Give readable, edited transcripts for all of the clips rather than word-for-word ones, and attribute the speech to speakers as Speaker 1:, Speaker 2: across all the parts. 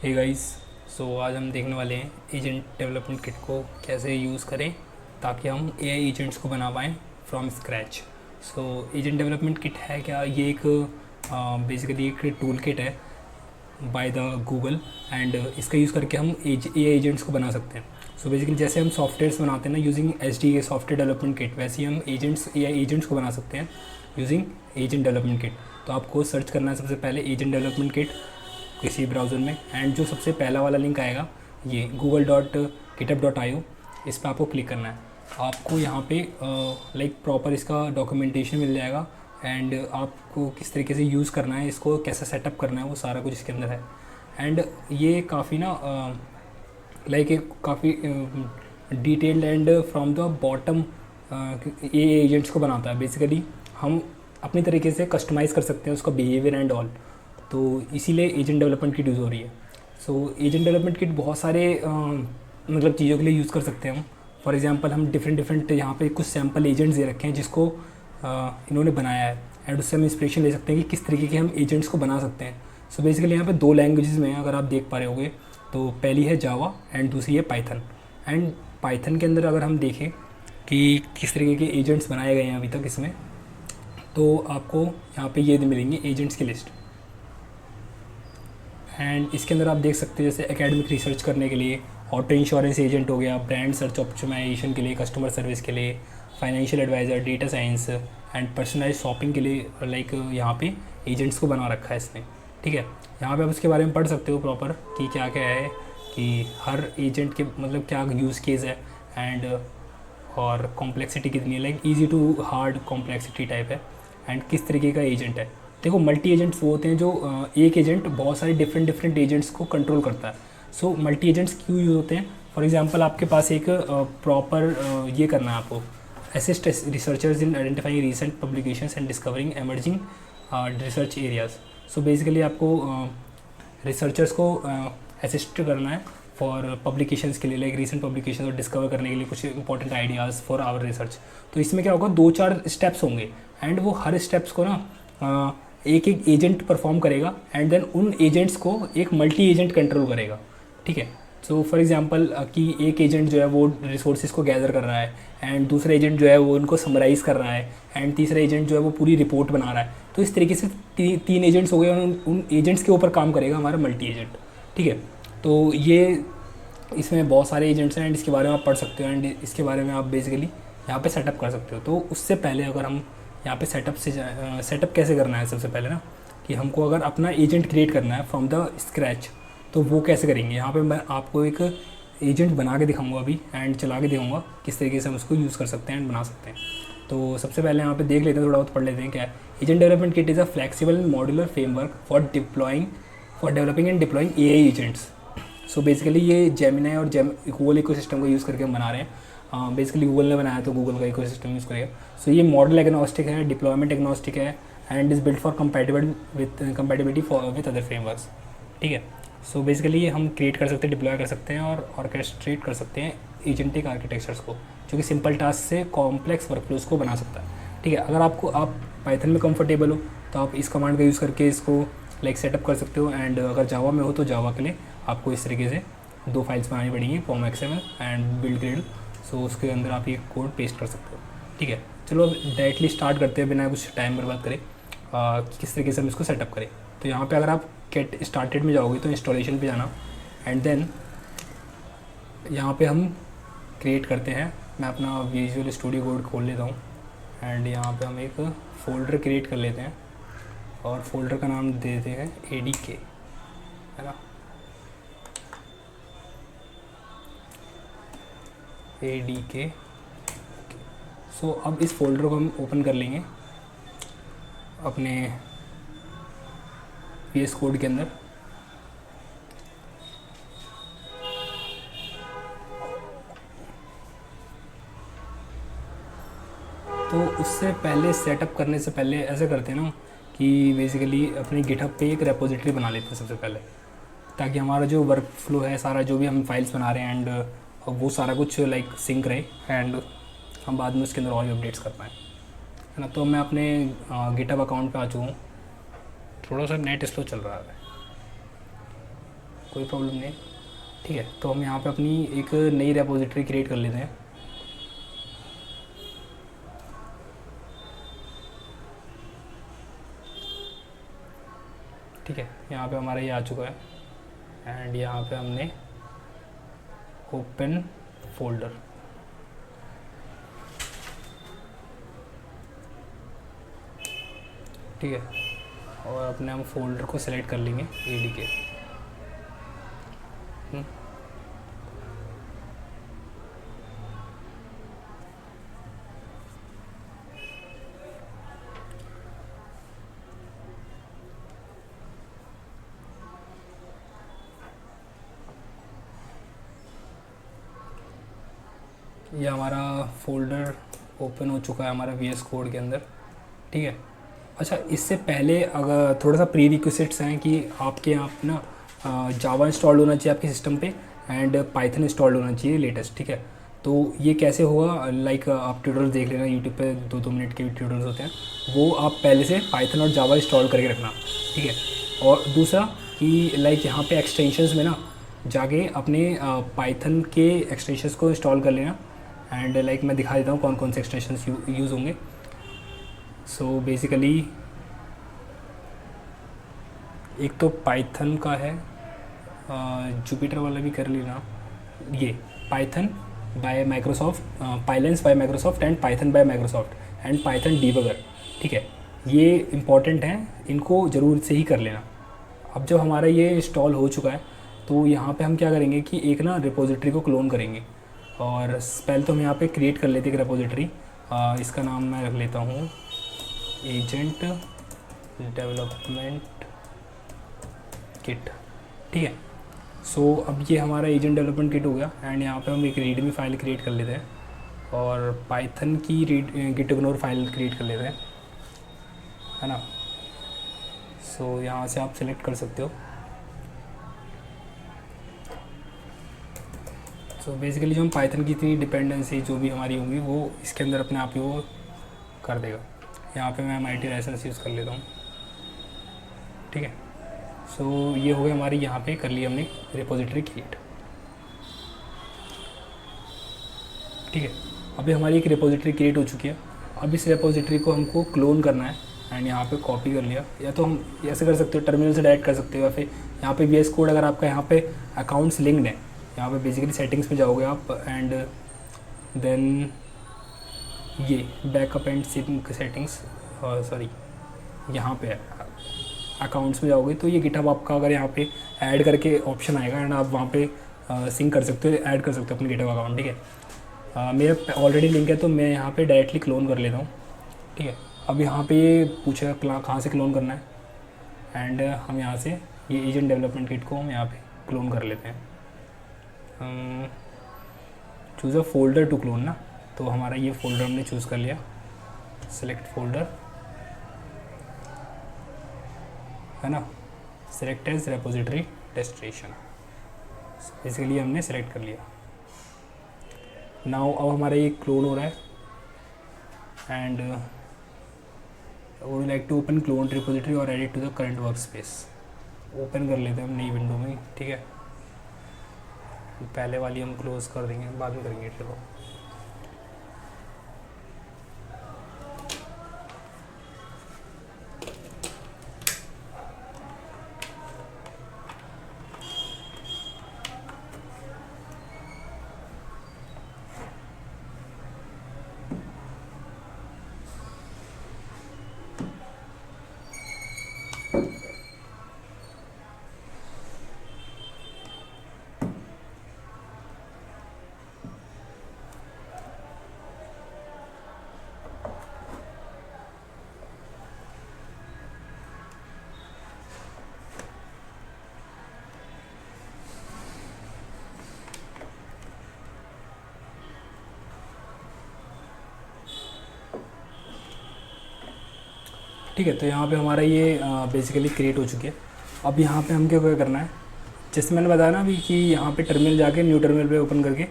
Speaker 1: Hey guys. सो आज हम देखने वाले हैं एजेंट डेवलपमेंट किट को कैसे यूज़ करें ताकि हम एआई एजेंट्स को बना पाएँ from scratch. So agent development kit है क्या? ये एक बेसिकली एक टूल किट है बाय द गूगल एंड इसका यूज़ करके हम एआई एजेंट्स को बना सकते हैं। सो बेसिकली जैसे हम सॉफ्टवेयर्स बनाते हैं ना using SDK software development kit, वैसे ही हम एआई एजेंट्स को बना सकते हैं यूजिंग एजेंट डेवलपमेंट किट। तो आपको सर्च करना है सबसे पहले एजेंट डेवलपमेंट किट किसी ब्राउज़र में, एंड जो सबसे पहला वाला लिंक आएगा ये google.github.io, इस पर आपको क्लिक करना है। आपको यहाँ पे लाइक प्रॉपर इसका डॉक्यूमेंटेशन मिल जाएगा एंड आपको किस तरीके से यूज़ करना है, इसको कैसे सेटअप करना है, वो सारा कुछ इसके अंदर है। एंड ये काफ़ी ना लाइक एक काफ़ी detailed and from the bottom ये एजेंट्स को बनाता है। बेसिकली हम अपनी तरीके से कस्टमाइज़ कर सकते हैं उसका बिहेवियर एंड ऑल, तो इसीलिए एजेंट डेवलपमेंट किट यूज़ हो रही है। सो एजेंट डेवलपमेंट किट बहुत सारे मतलब चीज़ों के लिए यूज़ कर सकते हैं हम। फॉर एग्जांपल हम डिफरेंट यहाँ पे कुछ सैम्पल एजेंट्स दे रखे हैं जिसको इन्होंने बनाया है एंड उससे हम इंस्पिरेशन ले सकते हैं कि किस तरीके के हम एजेंट्स को बना सकते हैं। सो बेसिकली यहाँ पे 2 लैंग्वेजेस में अगर आप देख पा रहे होगे, तो पहली है जावा एंड दूसरी है पाइथन। एंड पाइथन के अंदर अगर हम देखें कि किस तरीके के एजेंट्स बनाए गए हैं अभी तक इसमें, तो आपको यहाँ पे ये मिलेंगे एजेंट्स की लिस्ट। एंड इसके अंदर आप देख सकते हैं जैसे एकेडमिक रिसर्च करने के लिए ऑटो इंश्योरेंस एजेंट हो गया, ब्रांड सर्च ऑप्टिमाइजेशन के लिए, कस्टमर सर्विस के लिए, financial advisor, data science and personalise shopping के लिए लाइक यहाँ पे एजेंट्स को बना रखा है इसने। ठीक है, यहाँ पे आप उसके बारे में पढ़ सकते हो प्रॉपर कि क्या क्या है, कि हर एजेंट के मतलब क्या यूज़ केस है एंड और कॉम्प्लेक्सिटी कितनी है, like easy to hard complexity type है एंड किस तरीके का एजेंट है। देखो मल्टी एजेंट्स वो होते हैं जो एक एजेंट बहुत सारे डिफरेंट एजेंट्स को कंट्रोल करता है। सो मल्टी एजेंट्स क्यों यूज़ होते हैं? फॉर एग्जांपल आपके पास एक प्रॉपर ये करना है आपको, assist researchers in identifying recent publications and discovering emerging research areas. So basically आपको रिसर्चर्स को असिस्ट करना है फॉर पब्लिकेशंस के लिए, लाइक रीसेंट पब्लिकेशन और डिस्कवर करने के लिए कुछ important ideas for our research. तो इसमें क्या होगा, 2-4 स्टेप्स होंगे एंड वो हर स्टेप्स को ना एक एक एजेंट परफॉर्म करेगा एंड देन उन एजेंट्स को एक मल्टी एजेंट कंट्रोल करेगा। ठीक है, सो फॉर एग्जांपल कि एक एजेंट जो है वो रिसोर्सेज को गैदर कर रहा है एंड दूसरा एजेंट जो है वो उनको समराइज़ कर रहा है एंड तीसरा एजेंट जो है वो पूरी रिपोर्ट बना रहा है। तो इस तरीके से 3 एजेंट्स हो गए और उन एजेंट्स के ऊपर काम करेगा हमारा मल्टी एजेंट। ठीक है, तो ये इसमें बहुत सारे एजेंट्स हैं एंड इसके बारे में आप पढ़ सकते हो एंड इसके बारे में आप बेसिकली यहाँ पे सेटअप कर सकते हो। तो उससे पहले अगर हम यहाँ पे सेटअप कैसे करना है, सबसे पहले ना कि हमको अगर अपना एजेंट क्रिएट करना है फ्रॉम द स्क्रैच, तो वो कैसे करेंगे। यहाँ पे मैं आपको एक एजेंट बना के दिखाऊंगा अभी एंड चला के दिखाऊंगा किस तरीके से हम उसको यूज़ कर सकते हैं एंड बना सकते हैं। तो सबसे पहले यहाँ पे देख लेते हैं, थोड़ा बहुत पढ़ लेते हैं क्या है। Agent development kit is a flexible modular framework for developing and deploying AI agents. So basically ये जेमिनी और गूगल इकोसिस्टम को यूज़ करके हम बना रहे हैं। बेसिकली गूगल ने बनाया तो गूगल का इकोसिस्टम यूज़ करेगा। सो ये मॉडल एग्नोस्टिक है, डिप्लॉयमेंट एग्नोस्टिक है and is built for compatibility with other frameworks. ठीक है, सो बेसिकली ये हम क्रिएट कर सकते हैं, डिप्लॉय कर सकते हैं और ऑर्केस्ट्रेट कर सकते हैं एजेंटिक आर्किटेक्चर्स को, जो कि सिंपल टास्क से कॉम्प्लेक्स वर्कफ्लोज को बना सकता है। ठीक है, अगर आप पाइथन में कंफर्टेबल हो तो आप इस कमांड का यूज़ करके इसको लाइक सेटअप कर सकते हो एंड अगर जावा में हो तो जावा के लिए आपको इस तरीके से 2 फाइल्स बनानी पड़ेंगी, पॉम XML एंड बिल्ड ग्रेड। सो उसके अंदर आप ये कोड पेस्ट कर सकते हो। ठीक है, चलो अब डायरेक्टली स्टार्ट करते हैं बिना कुछ टाइम बर्बाद करें किस तरीके से हम इसको सेटअप करें। तो यहाँ पे अगर आप गेट स्टार्टेड में जाओगे तो इंस्टॉलेशन पे जाना एंड देन यहाँ पे हम क्रिएट करते हैं। मैं अपना विजुअल स्टूडियो कोड खोल लेता हूँ एंड यहाँ पे हम एक फ़ोल्डर क्रिएट कर लेते हैं और फोल्डर का नाम दे देते हैं ADK, है ना, ADK। सो अब इस फोल्डर को हम ओपन कर लेंगे अपने VS कोड के अंदर। तो उससे पहले सेटअप करने से पहले ऐसे करते हैं ना कि बेसिकली अपनी गिटहब पे एक रेपोजिटरी बना लेते हैं सबसे पहले, ताकि हमारा जो वर्क फ्लो है सारा, जो भी हम फाइल्स बना रहे हैं एंड वो सारा कुछ लाइक सिंक रहे एंड हम बाद में उसके अंदर और भी अपडेट्स कर पाएँ, है ना। तो मैं अपने गिटहब अकाउंट पे आ चुका हूँ। थोड़ा सा नेट स्लो चल रहा है, कोई प्रॉब्लम नहीं। ठीक है, तो हम यहाँ पे अपनी एक नई रेपोजिटरी क्रिएट कर लेते हैं। ठीक है, यहाँ पे हमारा ये आ चुका है एंड यहाँ पे हमने ओपन फोल्डर, ठीक है, और अपने हम फोल्डर को सिलेक्ट कर लेंगे ADK। ये हमारा फोल्डर ओपन हो चुका है हमारा VS कोड के अंदर। ठीक है, अच्छा इससे पहले अगर थोड़ा सा प्री रिक्विजिट्स हैं कि आपके यहाँ पे ना जावा इंस्टॉल होना चाहिए आपके सिस्टम पे एंड पाइथन इंस्टॉल होना चाहिए लेटेस्ट। ठीक है, तो ये कैसे होगा, लाइक आप ट्यूटोरियल देख लेना यूट्यूब पे, 2-2 मिनट के ट्यूटोरियल्स होते हैं, वो आप पहले से पाइथन और जावा इंस्टॉल करके रखना। ठीक है, और दूसरा कि लाइक यहाँ पे एक्सटेंशंस में ना जाके अपने पाइथन के एक्सटेंशंस को इंस्टॉल कर लेना एंड लाइक मैं दिखा देता हूँ कौन कौन से एक्सटेंशंस यूज़ होंगे। सो बेसिकली एक तो पाइथन का है, जुपिटर वाला भी कर लेना, ये Python by Microsoft, Pylance by Microsoft and Python by Microsoft and Python debugger. ठीक है, ये इम्पॉर्टेंट हैं, इनको ज़रूर से ही कर लेना। अब जब हमारा ये इंस्टॉल हो चुका है तो यहाँ पे हम क्या करेंगे कि एक ना रिपोजिटरी को क्लोन करेंगे, और पहले तो हम यहाँ पे क्रिएट कर लेते हैं एक रिपोजिटरी। इसका नाम मैं रख लेता हूँ एजेंट डेवलपमेंट किट। ठीक है, सो अब ये हमारा एजेंट डेवलपमेंट किट हो गया एंड यहाँ पे हम एक रीडमी फाइल क्रिएट कर लेते हैं और पाइथन की गिट इग्नोर फाइल क्रिएट कर लेते हैं, है ना। सो यहाँ से आप सेलेक्ट कर सकते हो। सो बेसिकली जो हम पाइथन की इतनी डिपेंडेंसी जो भी हमारी होंगी वो इसके अंदर अपने आप ही वो कर देगा। यहाँ पे मैं MIT लाइसेंस यूज़ कर लेता हूँ। ठीक है, सो ये हो गया हमारी, यहाँ पे कर लिया हमने रिपोजिटरी क्रिएट। ठीक है, अभी हमारी एक रिपोजिटरी क्रिएट हो चुकी है। अब इस रिपोजिटरी को हमको क्लोन करना है एंड यहाँ पे कॉपी कर लिया, या तो हम ऐसे कर सकते हो टर्मिनल से डायरेक्ट कर सकते हो, या फिर यहाँ पे VS कोड अगर आपका यहाँ पे अकाउंट्स लिंक्ड है, यहाँ पे बेसिकली सेटिंग्स में जाओगे आप एंड देन ये backup and sync settings, sorry यहाँ पे अकाउंट्स में जाओगे तो ये गिटहब आपका अगर यहाँ पे ऐड करके ऑप्शन आएगा एंड आप वहाँ पे सिंक कर सकते हो, ऐड कर सकते हो अपने गिटहब अकाउंट। ठीक है, मेरा ऑलरेडी लिंक है तो मैं यहाँ पे डायरेक्टली क्लोन कर लेता हूँ। ठीक है, अब यहाँ पे ये पूछेगा कहाँ से क्लोन करना है एंड हम यहाँ से ये एजेंट डेवलपमेंट किट को हम यहाँ पे क्लोन कर लेते हैं। Choose a folder to clone ना, तो हमारा ये फोल्डर हमने चूज़ कर लिया, सेलेक्ट फोल्डर, है ना, select as repository destination, basically हमने सेलेक्ट कर लिया। नाउ अब हमारा ये क्लोन हो रहा है and would like to open clone repository और edit to the current work space. Open कर लेते हैं हम नई विंडो में। ठीक है, पहले वाली हम क्लोज कर देंगे, बाद में करेंगे। चलो ठीक है, तो यहाँ पे हमारा ये बेसिकली क्रिएट हो चुकी है। अब यहाँ पे हम क्या करना है, जैसे मैंने बताया ना अभी कि यहाँ पे टर्मिनल जाके न्यू टर्मिनल पे ओपन करके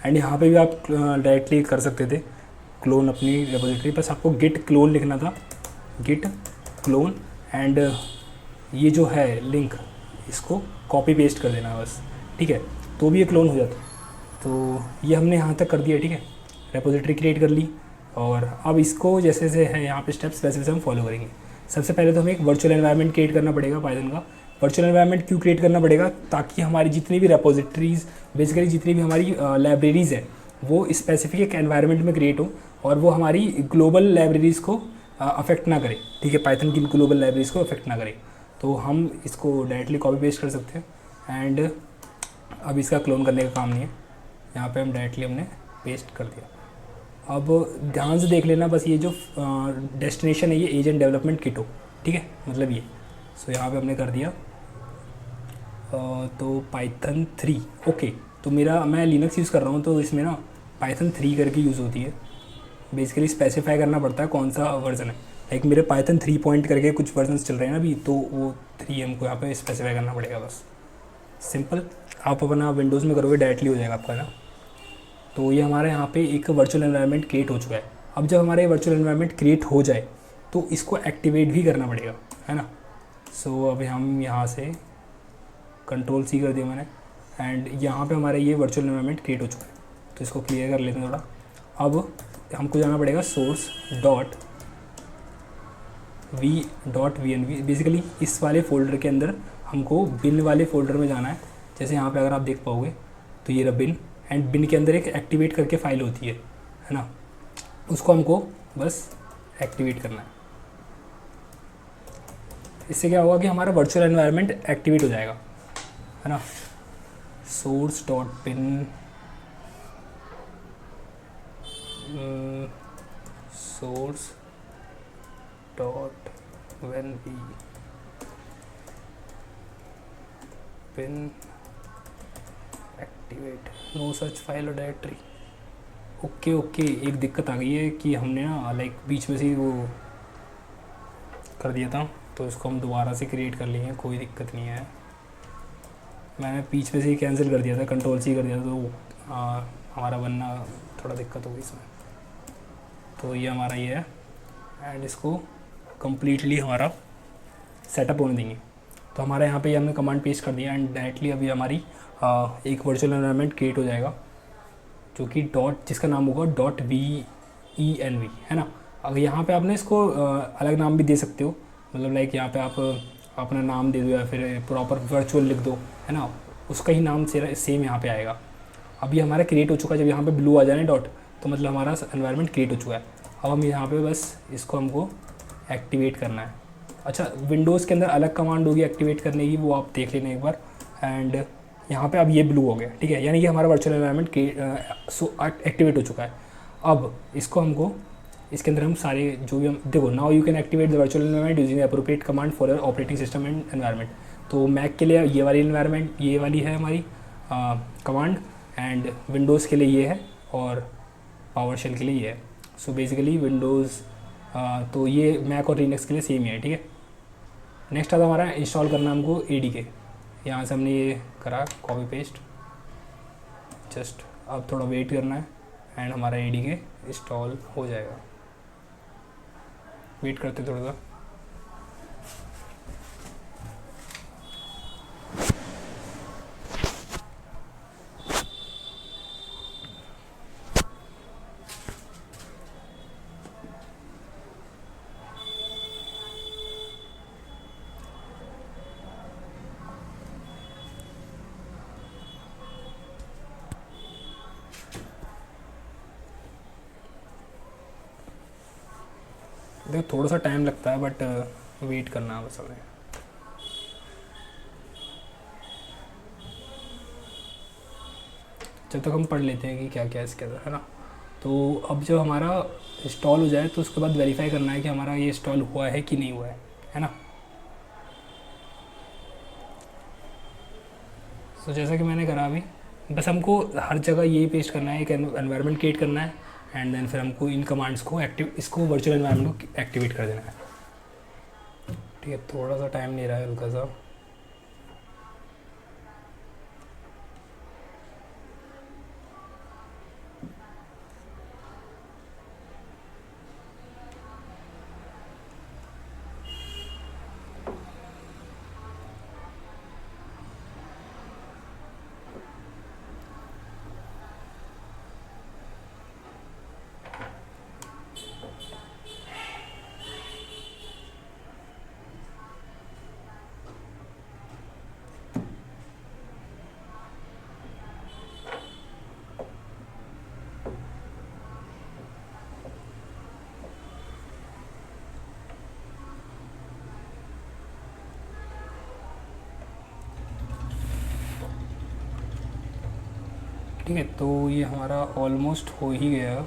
Speaker 1: एंड यहाँ पे भी आप डायरेक्टली कर सकते थे क्लोन अपनी रिपोजिटरी, बस आपको गिट क्लोन लिखना था, गिट क्लोन एंड ये जो है लिंक इसको कॉपी पेस्ट कर देना है बस, ठीक है, तो भी ये क्लोन हो जाता है। तो ये हमने यहाँ तक कर दिया, ठीक है, रेपोजिटरी क्रिएट कर ली। और अब इसको जैसे जैसे है यहाँ पे स्टेप्स वैसे वैसे हम फॉलो करेंगे। सबसे पहले तो हमें एक वर्चुअल एनवायरनमेंट क्रिएट करना पड़ेगा पाइथन का। वर्चुअल एनवायरनमेंट क्यों क्रिएट करना पड़ेगा? ताकि हमारी जितनी भी रेपोजिटरीज, बेसिकली जितनी भी हमारी लाइब्रेरीज़ है वो स्पेसिफिक एक एनवायरनमेंट में क्रिएट हो और वो हमारी ग्लोबल लाइब्रेरीज़ को अफेक्ट ना करे, ठीक है, पाइथन की ग्लोबल लाइब्रेरीज़ को अफेक्ट ना करे। तो हम इसको डायरेक्टली कॉपी पेस्ट कर सकते हैं। एंड अब इसका क्लोन करने का काम नहीं है, यहाँ पे हम डायरेक्टली हमने पेस्ट कर दिया। अब ध्यान से देख लेना बस, ये जो डेस्टिनेशन है ये एजेंट डेवलपमेंट किट हो, ठीक है, मतलब ये। सो यहाँ पे हमने कर दिया। तो पाइथन 3, ओके। तो मैं लिनक्स यूज़ कर रहा हूँ, तो इसमें ना पाइथन 3 करके यूज़ होती है। बेसिकली स्पेसिफाई करना पड़ता है कौन सा वर्जन है। लाइक मेरे पाइथन 3 पॉइंट करके कुछ वर्जन चल रहे हैं ना अभी, तो वो 3 हमको यहाँ पे स्पेसिफाई करना पड़ेगा बस, सिंपल। आप अपना विंडोज़ में करोगे डायरेक्टली हो जाएगा आपका ना। तो ये हमारे यहाँ पे एक वर्चुअल एनवायरनमेंट क्रिएट हो चुका है। अब जब हमारा ये वर्चुअल एनवायरनमेंट क्रिएट हो जाए तो इसको एक्टिवेट भी करना पड़ेगा, है ना। सो अभी हम यहाँ से Ctrl+C कर दिया मैंने, एंड यहाँ पे हमारा ये वर्चुअल एनवायरनमेंट क्रिएट हो चुका है। तो इसको क्लियर कर लेते हैं थोड़ा। अब हमको जाना पड़ेगा source.v.vnv। बेसिकली इस वाले फ़ोल्डर के अंदर हमको बिन वाले फ़ोल्डर में जाना है। जैसे यहाँ पे अगर आप देख पाओगे तो ये रहा बिन, एंड बिन के अंदर एक एक्टिवेट करके फ़ाइल होती है ना, उसको हमको बस एक्टिवेट करना है। इससे क्या होगा कि हमारा वर्चुअल एनवायरनमेंट एक्टिवेट हो जाएगा, है ना। source.bin source.when we bin activate no such file or directory। Okay, एक दिक्कत आ गई है कि हमने ना लाइक बीच में से वो कर दिया था, तो इसको हम दोबारा से क्रिएट कर लिए हैं, कोई दिक्कत नहीं है। मैंने बीच में से ही कैंसिल कर दिया था, Ctrl+C कर दिया था, तो हमारा बनना थोड़ा दिक्कत हो गई इसमें। तो ये हमारा ये है, एंड इसको कम्प्लीटली हमारा सेटअप होने देंगे। तो हमारे यहाँ पे ये हमने कमांड पेस्ट कर दिया, एंड डायरेक्टली अभी हमारी एक वर्चुअल एनवायरनमेंट क्रिएट हो जाएगा जो कि जिसका नाम होगा .venv, है ना। अगर यहाँ पे आपने इसको अलग नाम भी दे सकते हो, मतलब लाइक यहाँ पे आप अपना नाम दे दो या फिर प्रॉपर वर्चुअल लिख दो, है ना, उसका ही नाम सेम यहाँ पे आएगा। अभी हमारा क्रिएट हो चुका है। जब यहाँ पे ब्लू आ जाए ना डॉट, तो मतलब हमारा एनवायरनमेंट क्रिएट हो चुका है। अब हम यहाँ पे बस इसको हमको एक्टिवेट करना है। अच्छा, विंडोज़ के अंदर अलग कमांड होगी एक्टिवेट करने की, वो आप देख लेना एक बार। एंड यहाँ पे अब ये ब्लू हो गया, ठीक है, यानी कि हमारा वर्चुअल एनवायरनमेंट एक्टिवेट हो चुका है। अब इसको हमको इसके अंदर हम सारे जो भी हम देखो, now you can activate the virtual environment using appropriate command for your operating system and environment. तो मैक के लिए ये वाली एनवायरनमेंट, ये वाली है हमारी कमांड, एंड विंडोज़ के लिए ये है, और पावरशेल के लिए ये है। सो बेसिकली विंडोज़ तो ये मैक और लिनक्स के लिए सेम ही है, ठीक है। नेक्स्ट आता हमारा इंस्टॉल करना हमको ADK। यहाँ से हमने ये करा कॉपी पेस्ट, जस्ट अब थोड़ा वेट करना है एंड हमारा ADK इंस्टॉल हो जाएगा। वेट करते थोड़ा सा। देखो थोड़ा सा टाइम लगता है, बट वेट करना है बस हमें। जब तक हम पढ़ लेते हैं कि क्या क्या इसके अंदर, है ना। तो अब जब हमारा इंस्टॉल हो जाए तो उसके बाद वेरीफाई करना है कि हमारा ये इंस्टॉल हुआ है कि नहीं हुआ है ना। तो जैसा कि मैंने करा अभी, बस हमको हर जगह यही पेस्ट करना है, एक एनवायरनमेंट क्रिएट करना है, एंड देन फिर हमको इन कमांड्स को इसको वर्चुअल एनवायरनमेंट को एक्टिवेट कर देना है, ठीक है। थोड़ा सा टाइम ले रहा है हल्का सा। ठीक है, तो ये हमारा ऑलमोस्ट हो ही गया।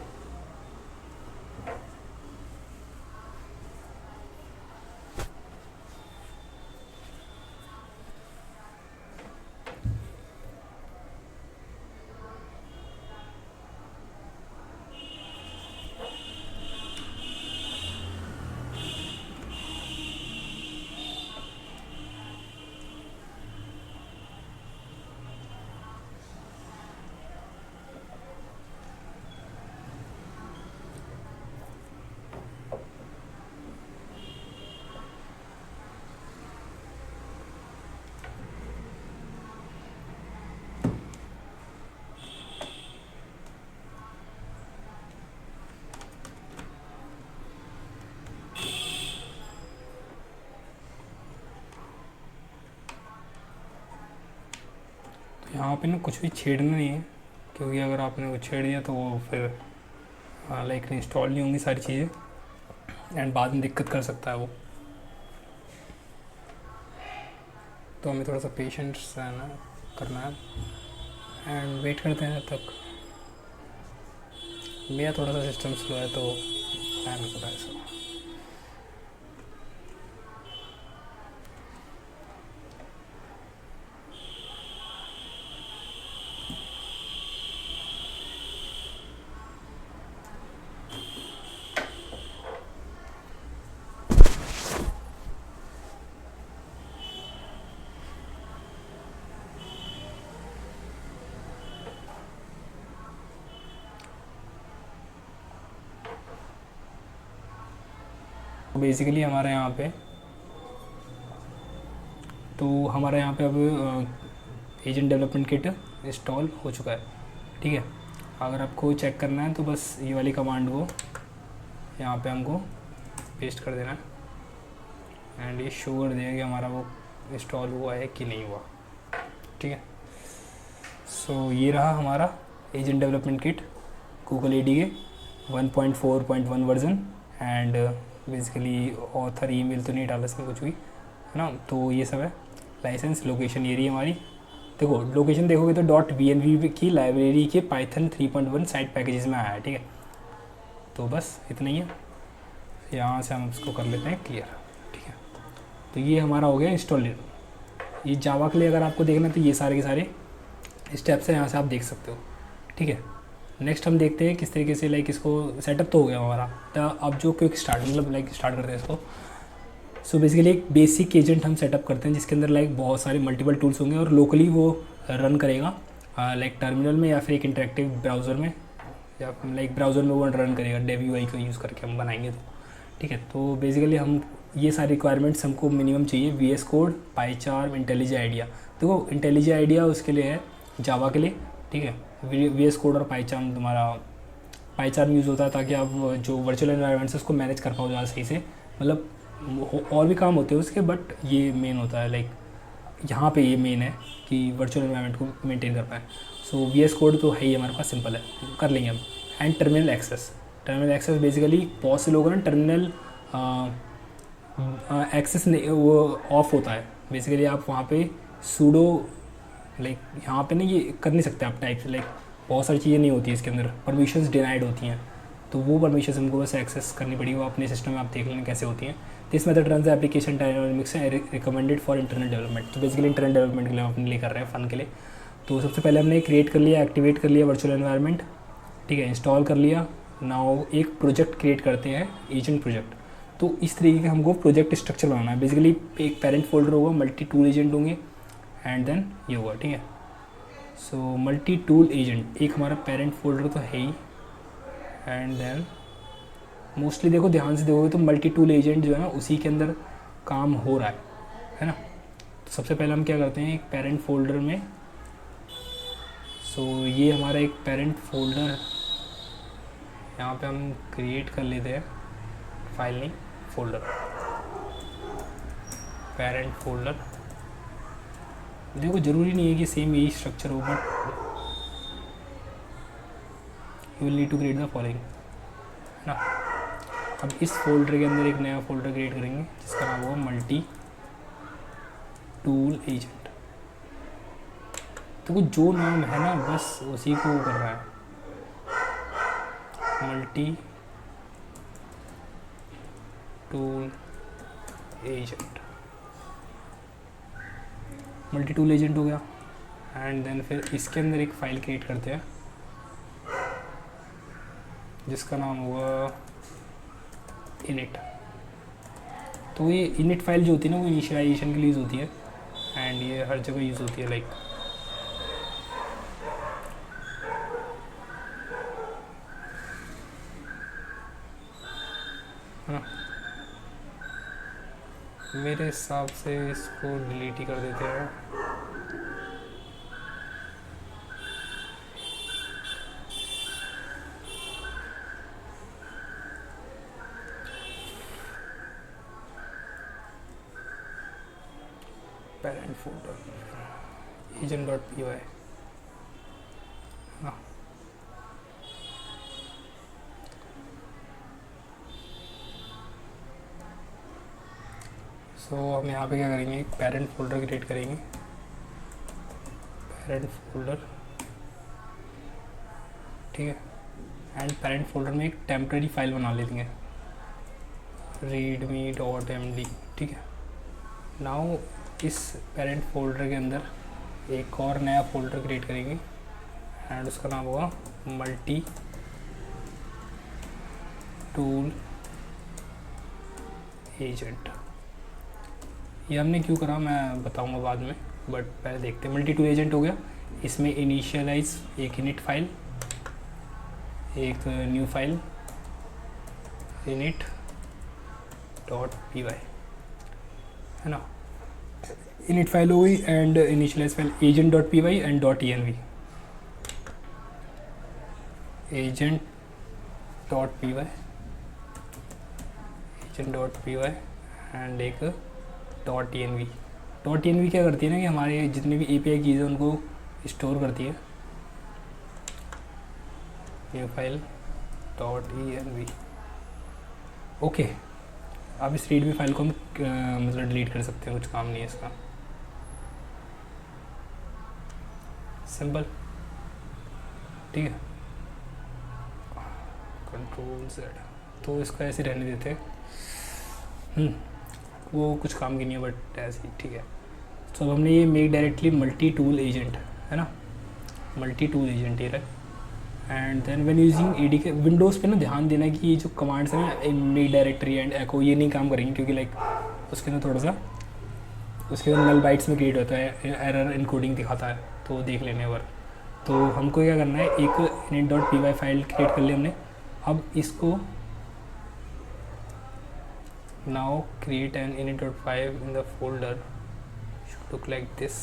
Speaker 1: यहाँ पे ना कुछ भी छेड़ना नहीं है, क्योंकि अगर आपने वो छेड़ दिया तो वो फिर लाइक इंस्टॉल नहीं होंगी सारी चीज़ें एंड बाद में दिक्कत कर सकता है वो। तो हमें थोड़ा सा पेशेंस रहना करना है एंड वेट करते हैं तब तक। मेरा थोड़ा सा सिस्टम स्लो है तो टाइम लगता है ऐसा। बेसिकली हमारे यहाँ पे अब एजेंट डेवलपमेंट किट इंस्टॉल हो चुका है। ठीक है, अगर आपको चेक करना है तो बस ये वाली कमांड को यहाँ पे हमको पेस्ट कर देना है एंड ये शो कर देगा कि हमारा वो इंस्टॉल हुआ है कि नहीं हुआ। ठीक है, सो ये रहा हमारा agent development kit Google ADK 1.4.1 version and basically author email तो नहीं डाला इसमें कुछ भी, है ना। तो ये सब है। लाइसेंस लोकेशन ये रही हमारी। देखो लोकेशन देखोगे तो .vnv की लाइब्रेरी के पाइथन 3.1 साइट पैकेजेस में आया है। ठीक है, तो बस इतना ही है। यहाँ से हम इसको कर लेते हैं क्लियर। ठीक है, तो ये हमारा हो गया इंस्टॉल। ये जावा के लिए अगर आपको देखना है तो ये सारे के सारे स्टेप्स हैं, यहाँ से आप देख सकते हो। ठीक है, नेक्स्ट हम देखते हैं किस तरीके से लाइक इसको सेटअप तो हो गया हमारा। तो अब जो क्विक स्टार्ट मतलब लाइक स्टार्ट करते हैं इसको। सो बेसिकली एक बेसिक एजेंट हम सेटअप करते हैं जिसके अंदर लाइक बहुत सारे मल्टीपल टूल्स होंगे और लोकली वो रन करेगा लाइक टर्मिनल में या फिर एक इंटरेक्टिव ब्राउज़र में, या लाइक ब्राउज़र में वो रन करेगा डेव यूआई को यूज़ करके हम बनाएंगे तो। ठीक है, तो बेसिकली हम ये सारी रिक्वायरमेंट्स हमको मिनिमम चाहिए। VS code, पाईचार्म, intelligent idea. देखो इंटेलिजेंट आइडिया उसके लिए है जावा के लिए। ठीक है, VS कोड और पाईचार्म पाईचार्म यूज़ होता है ताकि आप जो वर्चुअल एनवायरनमेंट्स है उसको मैनेज कर पाओ ज़्यादा सही से। मतलब और भी काम होते हैं उसके, बट ये मेन होता है लाइक यहाँ पे ये मेन है कि वर्चुअल एनवायरनमेंट को मेंटेन कर पाए। सो VS कोड तो है ही हमारे पास, सिंपल है, कर लेंगे हम। And terminal access basically possible होगा ना, टर्मिनल एक्सेस वो ऑफ होता है। बेसिकली आप वहाँ पे सूडो लाइक यहाँ पे ना ये कर नहीं सकते आप टाइप से, लाइक बहुत सारी चीज़ें नहीं होती है इसके अंदर, परमिशंस डिनाइड होती हैं। तो वो परमिशंस हमको बस एक्सेस करनी पड़ेगी, वो अपने सिस्टम में आप देख लें कैसे होती हैं। This method run the application dynamics recommended for internal development. तो बेसिकली इंटरनल डेवलपमेंट के लिए हम अपने लिए कर रहे हैं, फ़न के लिए। तो सबसे पहले हमने क्रिएट कर लिया, एक्टिवेट कर लिया वर्चुअल एनवायरनमेंट। ठीक है, इंस्टॉल कर लिया। नाउ एक प्रोजेक्ट क्रिएट करते हैं, एजेंट प्रोजेक्ट। तो इस तरीके का हमको प्रोजेक्ट स्ट्रक्चर बनाना है। बेसिकली एक पेरेंट फोल्डर होगा, मल्टी टूल एजेंट होंगे एंड देन ये होगा। ठीक है, सो मल्टी टूल एजेंट एक हमारा पेरेंट फोल्डर तो है ही एंड देन मोस्टली देखो ध्यान से देखोगे तो मल्टी टूल एजेंट जो है ना उसी के अंदर काम हो रहा है ना। तो सबसे पहले हम क्या करते हैं, एक पेरेंट फोल्डर में, सो ये हमारा एक पेरेंट फोल्डर यहाँ पे हम क्रिएट कर लेते हैं, फाइल नहीं फोल्डर, पेरेंट फोल्डर। देखो ज़रूरी नहीं है कि सेम यही स्ट्रक्चर हो, but you will need to create the following, है ना। अब इस फोल्डर के अंदर एक नया फोल्डर क्रिएट करेंगे जिसका नाम होगा मल्टी टूल एजेंट। देखो जो नाम है ना बस उसी को वो कर रहा है, multi tool agent, multi tool agent हो गया। एंड देन फिर इसके अंदर एक फ़ाइल क्रिएट करते हैं जिसका नाम होगा इनिट। तो ये इनिट फाइल जो होती है ना वो इनिशियलाइजेशन के लिए यूज़ होती है एंड ये हर जगह यूज़ होती है, लाइक है ना। मेरे हिसाब से इसको डिलीट ही कर देते हैं। पेरेंट फोल्डर agent.py, हाँ। सो हम यहाँ पे क्या करेंगे, एक पेरेंट फोल्डर क्रिएट करेंगे, पेरेंट फोल्डर, ठीक है। एंड पेरेंट फोल्डर में एक टेम्परेरी फाइल बना लेंगे readme.md, ठीक है। नाउ इस पेरेंट फोल्डर के अंदर एक और नया फोल्डर क्रिएट करेंगे एंड उसका नाम होगा मल्टी टूल एजेंट। ये हमने क्यों करा मैं बताऊंगा बाद में, बट पहले देखते हैं। मल्टी टूल एजेंट हो गया, इसमें इनिशियलाइज एक इनिट फाइल, एक न्यू फाइल init.py, है ना। इनिट फाइल हो गई and initialise file agent.py and .env, agent.py and एक .env। .env क्या करती है ना कि हमारे जितने भी API कीज़ हैं उनको स्टोर करती है। New file .env, okay. अब इस readme फाइल को हम मतलब डिलीट कर सकते हैं, कुछ काम नहीं है इसका, सिंपल, ठीक है। Ctrl+Z, तो इसका ऐसे रहने देते हैं, वो कुछ काम की नहीं है बट ऐसे ही, ठीक है। तो अब हमने ये make directly multi tool agent, है ना, मल्टी टूल एजेंट ये रहा। And then when using ADK Windows पे ना ध्यान देना कि ये जो कमांड्स हैं ना मेक डायरेक्टरी एंड एको ये नहीं काम करेंगे, क्योंकि लाइक उसके अंदर थोड़ा सा उसके अंदर नल बाइट्स में क्रिएट होता है, एरर इनकोडिंग दिखाता है, तो देख लेने पर। तो हमको क्या करना है, एक init.py फाइल क्रिएट कर ली हमने। अब इसको now create an init.py in the folder, should look like this।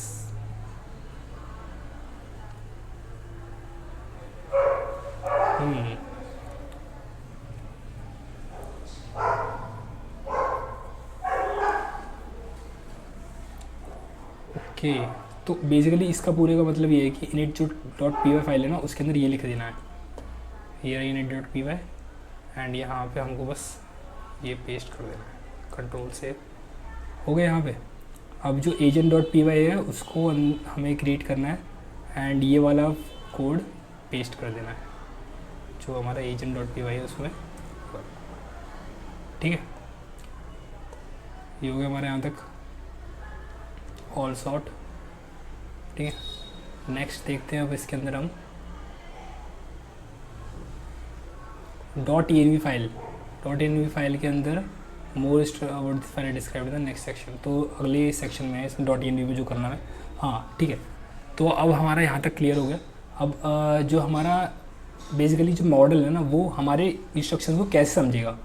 Speaker 1: Okay, तो बेसिकली इसका पूरे का मतलब ये है कि init.py फाइल है ना उसके अंदर ये लिख देना है, ये init.py एंड यहाँ पे हमको बस ये पेस्ट कर देना है, कंट्रोल से हो गया यहाँ पे। अब जो agent.py है उसको हमें क्रिएट करना है एंड ये वाला कोड पेस्ट कर देना है जो हमारा agent.py है उसमें, ठीक है। ये हो गया हमारे यहाँ तक ऑल सॉर्ट, ठीक है। नेक्स्ट देखते हैं अब इसके अंदर हम .env फाइल के अंदर most about this file describe the next section, तो अगले सेक्शन में है इसमें .env में जो करना है, हाँ ठीक है। तो अब हमारा यहाँ तक क्लियर हो गया। अब जो हमारा बेसिकली जो मॉडल है ना वो हमारे इंस्ट्रक्शन को कैसे समझेगा,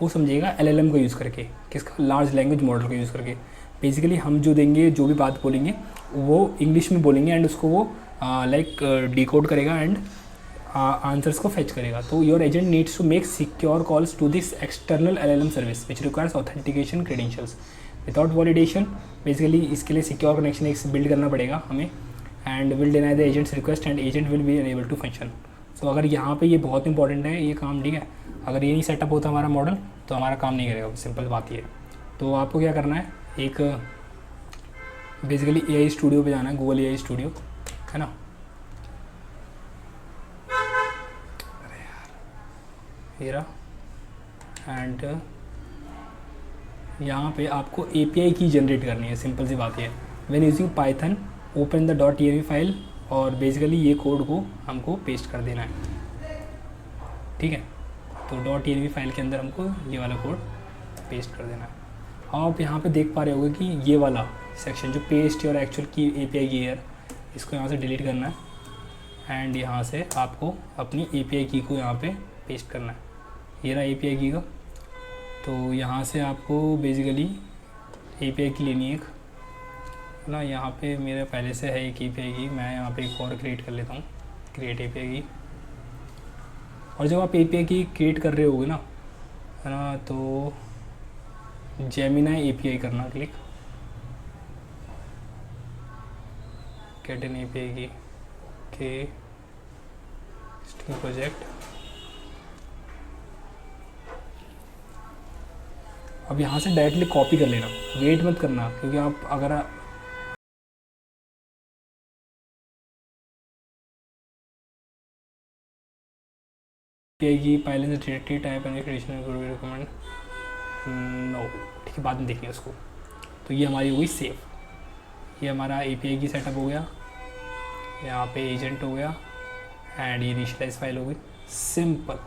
Speaker 1: वो समझेगा LLM को यूज़ करके, किसका, लार्ज लैंग्वेज मॉडल को यूज़ करके। बेसिकली हम जो देंगे, जो भी बात बोलेंगे वो इंग्लिश में बोलेंगे एंड उसको वो लाइक डिकोड करेगा एंड आंसर्स को फेच करेगा। तो your agent needs to make secure calls to this external LLM service which requires authentication credentials without validation. Basically इसके लिए सिक्योर कनेक्शन एक बिल्ड करना पड़ेगा हमें and will deny the agent's request and agent will be unable to function. So अगर यहाँ पे ये बहुत इंपॉर्टेंट है ये काम, ठीक है। अगर ये नहीं सेटअप होता हमारा मॉडल तो हमारा काम नहीं करेगा, सिंपल बात ये है। तो आपको क्या करना है, एक बेसिकली AI स्टूडियो पे जाना है, गूगल AI स्टूडियो है ना। ये रहा। एंड यहाँ पे आपको API की जनरेट करनी है, सिंपल सी बात है। When using Python open the .env file, और बेसिकली ये कोड को हमको पेस्ट कर देना है, ठीक है। तो .env फाइल के अंदर हमको ये वाला कोड पेस्ट कर देना है। आप यहाँ पे देख पा रहे होगे कि ये वाला सेक्शन जो पेस्ट और एक्चुअल की API की है, इसको यहाँ से डिलीट करना है एंड यहाँ से आपको अपनी API की को यहाँ पे पेस्ट करना है। ये रहा API की का। तो यहाँ से आपको बेसिकली API की लेनी है एक, है ना। यहाँ पे मेरे पहले से है एक API की, मैं यहाँ पे एक और क्रिएट कर लेता हूँ, क्रिएट API की। और जब आप API की क्रिएट कर रहे होगे ना, है ना, तो जेमिनी API करना क्लिक, गेट एन API की के प्रोजेक्ट। अब यहाँ से डायरेक्टली कॉपी कर लेना, वेट मत करना, क्योंकि आप अगर API की पहले से directly type and creation recommend no, ठीक है, बाद में देखेंगे उसको। तो ये हमारी हो गई सेव, ये हमारा API की सेटअप हो गया, यहाँ पे एजेंट हो गया एंड ये इनिशियलाइज फाइल हो गई, सिंपल,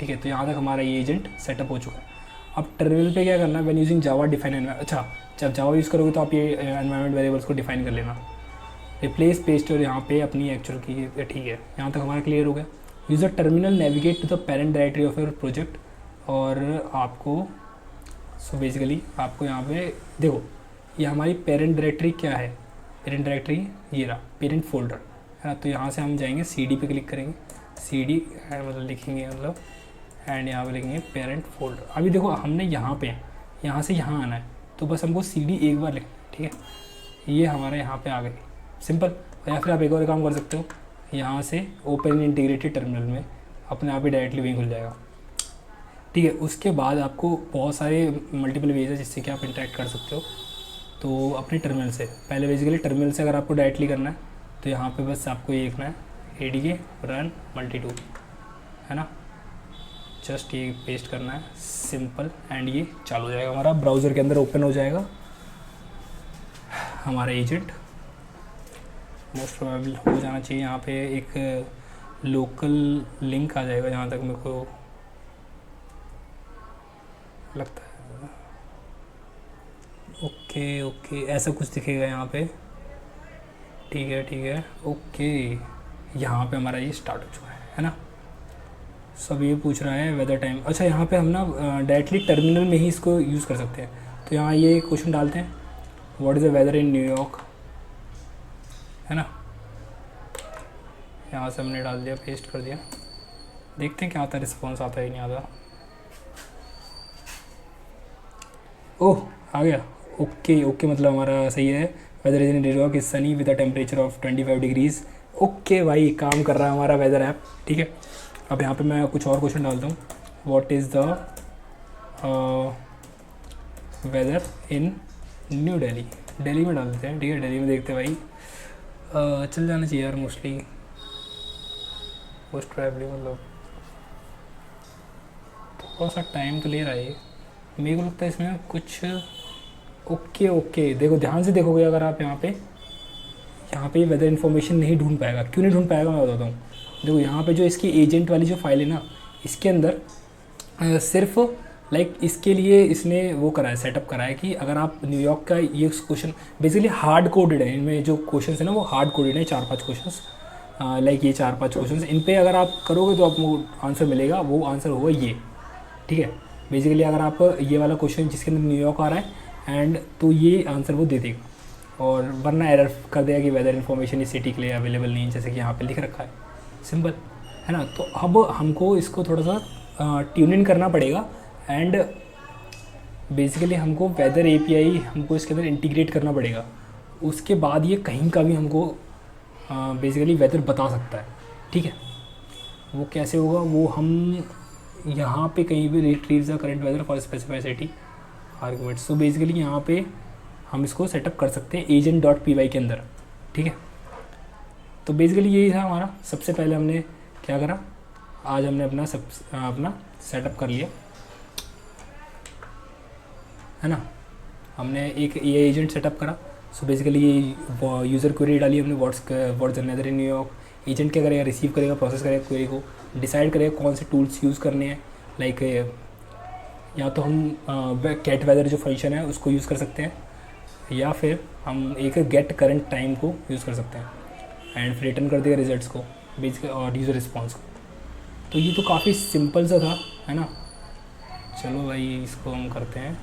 Speaker 1: ठीक है। तो यहाँ तक हमारा ये एजेंट सेटअप हो चुका है। अब टर्मिनल पे क्या करना है, when using Java define environment. अच्छा, जब जावा यूज़ करोगे तो आप ये एनवायरनमेंट वेरिएबल्स को डिफाइन कर लेना, रिप्लेस पेस्ट और यहाँ पे अपनी एक्चुअल की, ठीक है। यहाँ तक हमारा क्लियर हो गया। Use a terminal navigate to the parent directory of your project, और आपको सो बेसिकली आपको यहाँ पे देखो, ये हमारी पेरेंट डायरेक्टरी क्या है, पेरेंट डायरेक्टरी ये रहा, पेरेंट फोल्डर, है ना। तो यहाँ से हम जाएंगे CD पे क्लिक करेंगे, CD मतलब लिखेंगे, मतलब एंड यहाँ पे लिखेंगे पेरेंट फोल्डर। अभी देखो हमने यहाँ पे यहाँ से यहाँ आना है, तो बस हमको CD एक बार लिख, ठीक है। ये हमारे यहाँ पे आ गए, सिंपल। या फिर आप एक और काम कर सकते हो, यहाँ से ओपन इंटीग्रेटेड टर्मिनल में अपने आप ही डायरेक्टली वहीं खुल जाएगा, ठीक है। उसके बाद आपको बहुत सारे मल्टीपल वेज है जिससे कि आप इंटरेक्ट कर सकते हो। तो अपने टर्मिनल से पहले, बेसिकली टर्मिनल से अगर आपको डायरेक्टली करना है तो यहाँ पे बस आपको ये लिखना है ADK run multi2, है ना। जस्ट ये पेस्ट करना है, सिंपल, एंड ये चालू हो जाएगा, हमारा ब्राउज़र के अंदर ओपन हो जाएगा हमारा एजेंट। मोस्ट प्रोबेबल हो जाना चाहिए। यहाँ पे एक लोकल लिंक आ जाएगा जहाँ तक मेरे को लगता है। ओके ओके, ऐसा कुछ दिखेगा यहाँ पे, ठीक है ठीक है, ओके। यहाँ पे हमारा ये स्टार्ट हो चुका है ना। सब ये पूछ रहा है वेदर टाइम। अच्छा, यहाँ पे हम ना डायरेक्टली टर्मिनल में ही इसको यूज़ कर सकते हैं। तो यहाँ ये क्वेश्चन डालते हैं, what is the weather in New York, है ना। यहाँ से हमने डाल दिया, पेस्ट कर दिया, देखते हैं क्या आता है, रिस्पॉन्स आता है नहीं आता। ओह, आ गया, ओके ओके, मतलब हमारा सही है। Weather is in New York is sunny with a temperature of 25 degrees. Okay भाई, काम कर रहा है हमारा वेदर ऐप, ठीक है। अब यहाँ पे मैं कुछ और क्वेश्चन डालता हूँ, what is the weather in New Delhi, Delhi में डाल देते हैं, ठीक है। दिल्ली में देखते हैं भाई, चल जाना चाहिए यार, मोस्टली पोस्ट ट्रैवलिंग, मतलब थोड़ा सा टाइम तो ले रहा है ये, मेरे को लगता है इसमें कुछ। ओके ओके, देखो ध्यान से देखोगे अगर आप यहाँ पे वेदर इन्फॉर्मेशन नहीं ढूंढ पाएगा। क्यों नहीं ढूंढ पाएगा मैं बताता हूँ। देखो यहाँ पे जो इसकी एजेंट वाली जो फाइल है ना, इसके अंदर सिर्फ लाइक इसके लिए इसने वो करा है, सेटअप करा है कि अगर आप न्यूयॉर्क का ये क्वेश्चन बेसिकली हार्ड कोडेड है, इनमें जो क्वेश्चन है ना वो हार्ड कोडेड है, 4-5 क्वेश्चन, लाइक ये 4-5 क्वेश्चन, इन पे अगर आप करोगे तो आपको आंसर मिलेगा, वो आंसर होगा ये, ठीक है। बेसिकली अगर आप ये वाला क्वेश्चन जिसके अंदर न्यूयॉर्क आ रहा है एंड तो ये आंसर वो दे देगा, और वरना एरर कर देगा कि वेदर इन्फॉर्मेशन इस सिटी के लिए अवेलेबल नहीं, जैसे कि यहाँ पे लिख रखा है, सिंपल, है ना। तो अब हमको इसको थोड़ा सा ट्यून इन करना पड़ेगा एंड बेसिकली हमको वेदर API हमको इसके अंदर इंटीग्रेट करना पड़ेगा। उसके बाद ये कहीं का भी हमको बेसिकली वेदर बता सकता है, ठीक है। वो कैसे होगा, वो हम यहाँ पे कहीं भी retrieve the current weather for specified city argument. So basically यहाँ पे हम इसको सेटअप कर सकते हैं agent.py के अंदर, ठीक है। तो बेसिकली यही था हमारा। सबसे पहले हमने क्या करा, आज हमने अपना सेटअप कर लिया है ना। हमने एक ये एजेंट सेटअप करा। सो बेसिकली ये यूज़र क्वेरी डाली हमने, what's the weather in New York. Agent क्या करेगा, रिसीव करेगा, प्रोसेस करेगा क्वेरी को, डिसाइड करेगा कौन से टूल्स यूज़ करने हैं। लाइक या तो हम गेट वेदर जो फंक्शन है उसको यूज़ कर सकते हैं, या फिर हम एक गेट करंट टाइम को यूज़ कर सकते हैं, एंड फिर रिटर्न कर देगा रिजल्ट्स को बेसिकली और यूज़र रिस्पॉन्स को। तो ये तो काफ़ी सिंपल सा था है ना। चलो भाई इसको हम करते हैं।